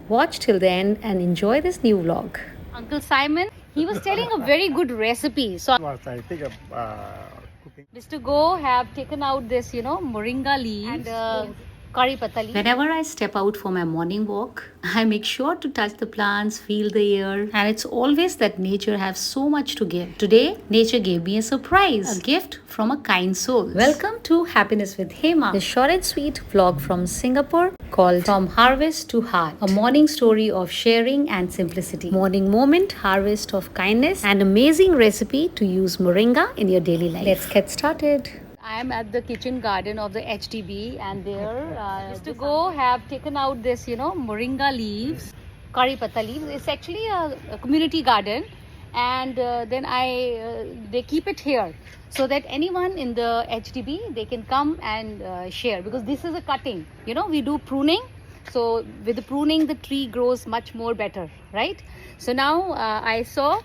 Watch till the end and enjoy this new vlog. Uncle Simon, he was telling a very good recipe. So I think of cooking. Mr. Go have taken out this, moringa leaves and curry patta leaves. Whenever I step out for my morning walk, I make sure to touch the plants, feel the air, and it's always that nature has so much to give. Today, nature gave me a surprise, a gift from a kind soul. Welcome to Happiness with Hema, the short and sweet vlog from Singapore called From Harvest to Heart, a morning story of sharing and simplicity. Morning moment, harvest of kindness, and amazing recipe to use moringa in your daily life. Let's get started. I am at the kitchen garden of the HDB, and there Mr. Go have taken out this, moringa leaves, curry patta leaves. It's actually a community garden, and then they keep it here so that anyone in the HDB, they can come and share, because this is a cutting. We do pruning, so with the pruning the tree grows much more better, right? So now I saw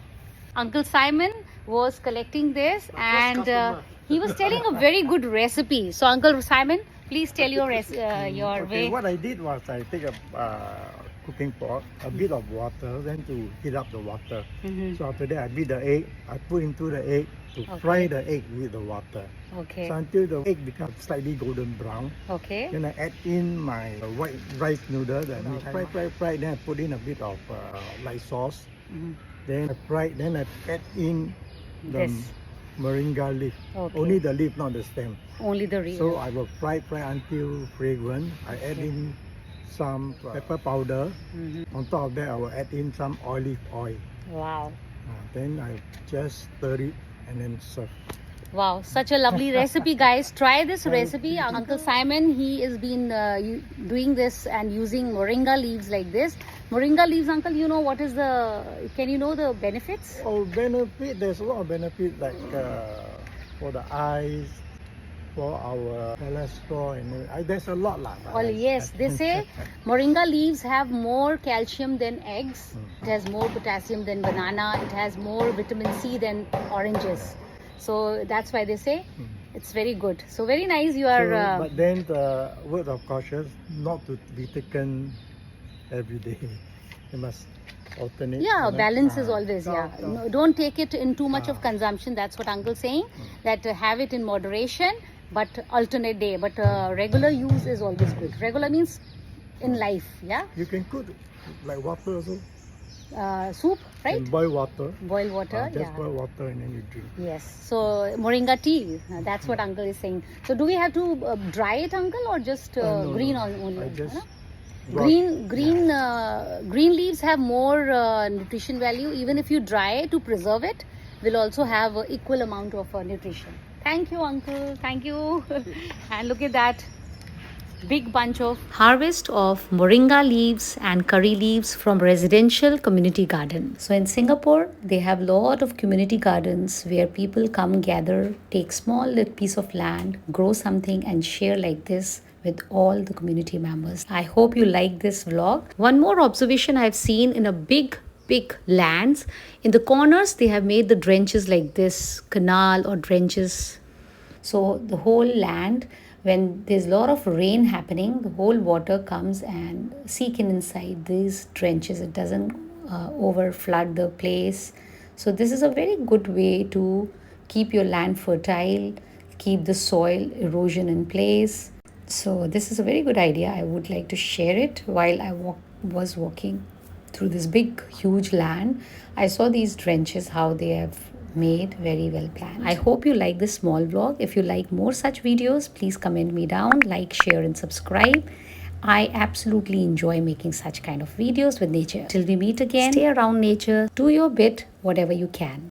Uncle Simon was collecting this, and he was telling a very good recipe. So Uncle Simon, please tell your way. What I did was I take a cooking pot, a bit of water, then to heat up the water. So after that I beat the egg, I put into the egg to fry the egg with the water. Okay. So until the egg becomes slightly golden brown. Okay. Then I add in my white rice noodle, then I fry, then I put in a bit of light sauce. Then I fry, then I add in the moringa leaf. Okay. Only the leaf, not the stem. Only the leaf. So I will fry until fragrant. I add in some pepper powder. On top of that, I will add in some olive oil. Wow. Then I just stir it and then serve. Wow, such a lovely recipe, guys. Try this recipe. Uncle Simon, he has been doing this and using moringa leaves like this. Moringa leaves, Uncle, can you know the benefits? Oh, benefit, there's a lot of benefit, like for the eyes, for our cholesterol, and there's a lot. Well, yes, they say moringa leaves have more calcium than eggs. It has more potassium than banana. It has more vitamin C than oranges. So that's why they say it's very good. So very nice. You are. But then the word of caution, not to be taken every day. You must alternate. Yeah, balance is always. No, don't take it in too much of consumption. That's what Uncle's saying. That have it in moderation, but alternate day. But regular use is always good. Regular means in life. Yeah. You can cook like water also. Soup, right? And boil water. Boil water, just boil water and then you drink. Yes. So moringa tea, that's what Uncle is saying. So do we have to dry it, Uncle, or just green only? I just green leaves have more nutrition value. Even if you dry to preserve it, will also have equal amount of nutrition. Thank you, Uncle. Thank you. And look at that. Big bunch of harvest of moringa leaves and curry leaves from residential community garden. So in Singapore, they have lot of community gardens where people come gather, take small little piece of land, grow something and share like this with all the community members. I hope you like this vlog. One more observation I've seen in a big lands, in the corners they have made the drenches like this, canal or drenches. So the whole land, when there's a lot of rain happening, the whole water comes and seek in inside these trenches. It doesn't over flood the place. So this is a very good way to keep your land fertile, keep the soil erosion in place. So this is a very good idea. I would like to share it. While I was walking through this big huge land, I saw these trenches, how they have made, very well planned. I hope you like this small vlog. If you like more such videos, please comment me down, like, share and subscribe. I absolutely enjoy making such kind of videos with nature. Till we meet again, stay around nature, do your bit, whatever you can.